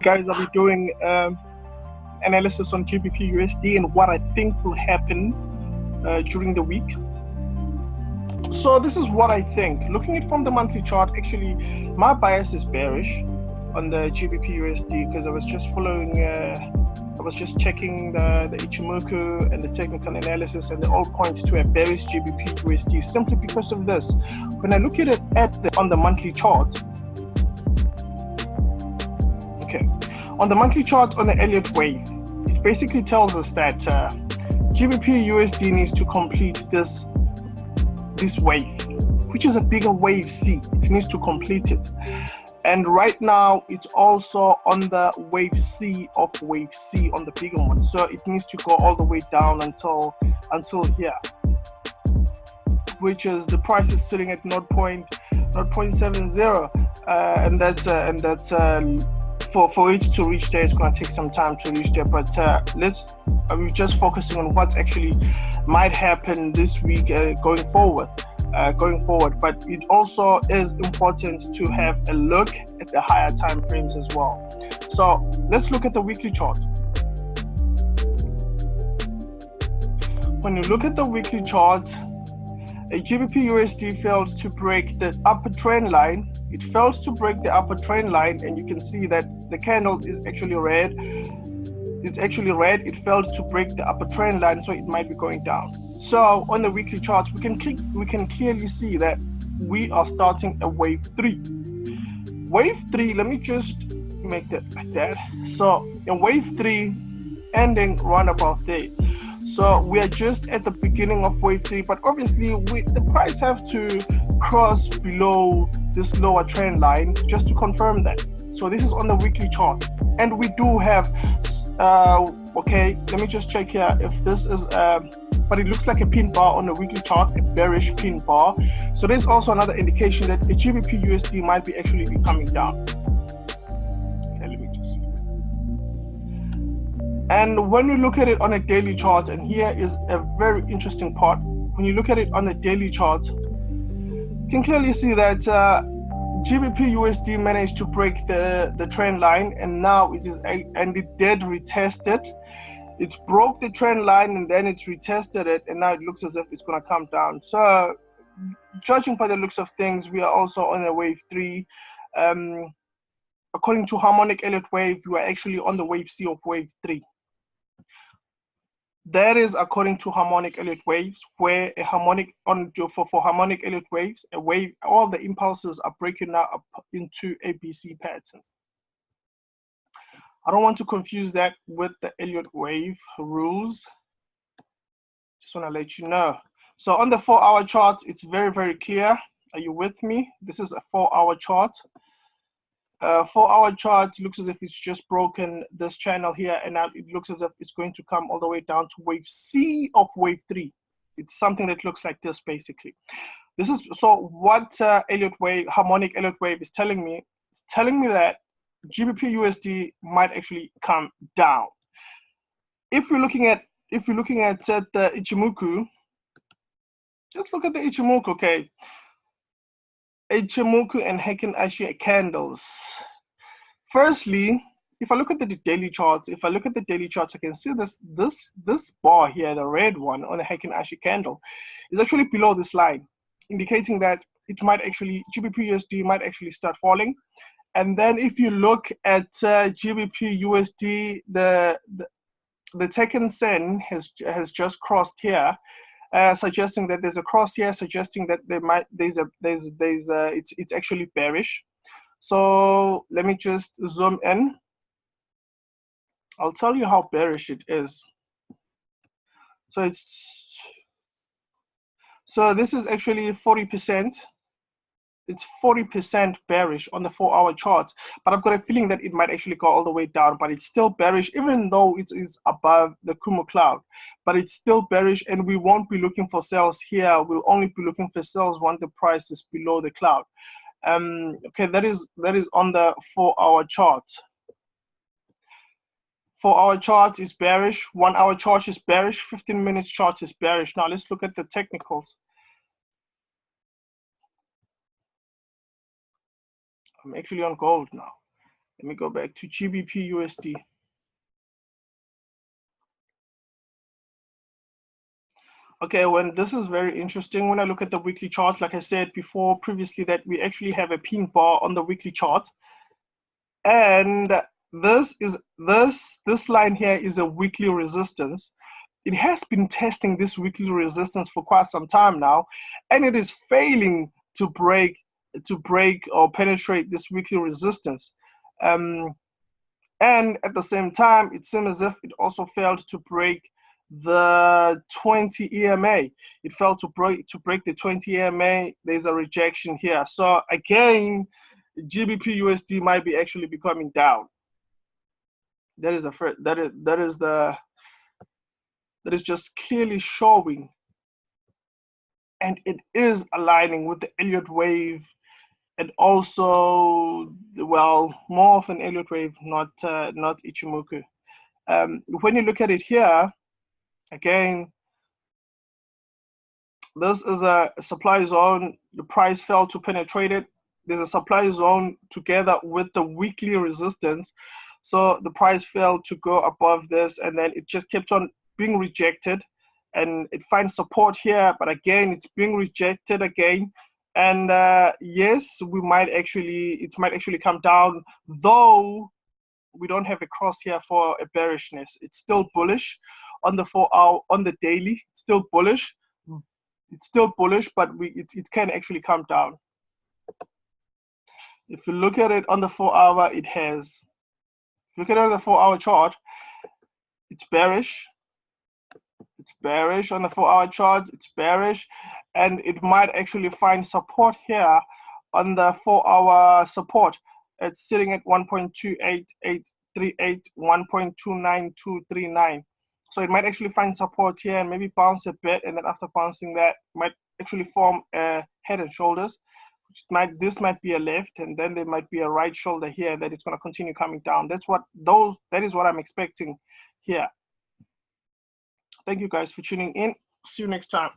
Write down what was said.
guys, I'll be doing analysis on GBPUSD and what I think will happen during the week. So this is what I think. Looking at it from the monthly chart, actually, my bias is bearish on the GBPUSD because I was just following, I was just checking the Ichimoku and the technical analysis, and they all point to a bearish GBPUSD simply because of this. When I look at it on the monthly chart, okay, on the monthly chart on the Elliott wave, it basically tells us that GBPUSD needs to complete this wave, which is a bigger wave C. It needs to complete it. And right now, it's also on the wave C of wave C on the bigger one. So it needs to go all the way down until here, which is the price is sitting at 0.70, and that's for it to reach there, it's going to take some time to reach there. But we're just focusing on what's actually might happen this week going forward. But it also is important to have a look at the higher time frames as well. So let's look at the weekly chart. When you look at the weekly chart, a GBPUSD failed to break the upper trend line. It failed to break the upper trend line, and you can see that the candle is actually red. It's actually red. It failed to break the upper trend line, so it might be going down. So on the weekly charts, we can clearly see that we are starting a wave 3. Wave 3, let me just make that like that. So in wave 3 ending round about there. So we are just at the beginning of wave 3, but obviously the price have to cross below this lower trend line just to confirm that. So this is on the weekly chart, and we do have okay, let me just check here if this is but it looks like a pin bar on the weekly chart, a bearish pin bar. So there's also another indication that the GBPUSD might be actually be coming down. Okay, let me just fix that. And when we look at it on a daily chart, and here is a very interesting part. When you look at it on the daily chart, you can clearly see that GBPUSD managed to break the trend line, and now it did retest it. It broke the trend line, and then it's retested it, and now it looks as if it's going to come down. So judging by the looks of things, we are also on a wave 3. According to Harmonic Elliott wave, we are actually on the wave C of wave 3. That is according to Harmonic Elliott waves, where a harmonic for Harmonic Elliott waves, a wave, all the impulses are breaking now up into ABC patterns. I don't want to confuse that with the Elliott wave rules. Just want to let you know. So on the 4-hour chart, it's very, very clear. Are you with me? This is a 4-hour chart. 4-hour chart looks as if it's just broken this channel here, and now it looks as if it's going to come all the way down to wave C of wave 3. It's something that looks like this, basically. This is so what Elliott wave, Harmonic Elliott wave is telling me. It's telling me that GBPUSD might actually come down. If you're looking at the Ichimoku, just look at the Ichimoku, okay? Ichimoku and Heikin Ashi candles. Firstly, if I look at the daily charts, I can see this bar here, the red one on the Heikin Ashi candle, is actually below this line, indicating that it might actually GBPUSD might actually start falling. And then if you look at GBPUSD, the Tekken Sen has just crossed here, suggesting that there's a cross here, suggesting that it's actually bearish. So let me just zoom in. I'll tell you how bearish it is. So this is actually 40%. It's 40% bearish on the 4-hour chart, but I've got a feeling that it might actually go all the way down, but it's still bearish, even though it is above the Kumo cloud, but it's still bearish, and we won't be looking for sales here. We'll only be looking for sales when the price is below the cloud. Okay, that is on the 4-hour chart. 4-hour chart is bearish, 1-hour chart is bearish, 15 minutes chart is bearish. Now let's look at the technicals. I'm actually on gold now. Let me go back to GBPUSD. Okay, when this is very interesting, when I look at the weekly chart, like I said before previously, that we actually have a pink bar on the weekly chart. And this line here is a weekly resistance. It has been testing this weekly resistance for quite some time now, and it is failing to break or penetrate this weekly resistance. And at the same time, it seems as if it also failed to break the 20 EMA. It failed to break the 20 EMA. There's a rejection here. So again, GBPUSD might be actually becoming down. That is just clearly showing, and it is aligning with the Elliott wave, and also, well, more of an Elliott wave, not Ichimoku. When you look at it here, again, this is a supply zone. The price failed to penetrate it. There's a supply zone together with the weekly resistance. So the price failed to go above this, and then it just kept on being rejected, and it finds support here, but again, it's being rejected again. And yes, it might actually come down, though we don't have a cross here for a bearishness. It's still bullish on the 4 hour, on the daily. It's still bullish. It's still bullish, but it can actually come down. If you look at it on the 4 hour, it has. If you look at it on the 4 hour chart, it's bearish. It's bearish on the 4 hour chart. It's bearish, and it might actually find support here on the 4 hour support. It's sitting at 1.28838, 1.29239. So it might actually find support here and maybe bounce a bit, and then after bouncing that, might actually form a head and shoulders. This might be a left, and then there might be a right shoulder here that it's going to continue coming down. That is what I'm expecting here. Thank you guys for tuning in. See you next time.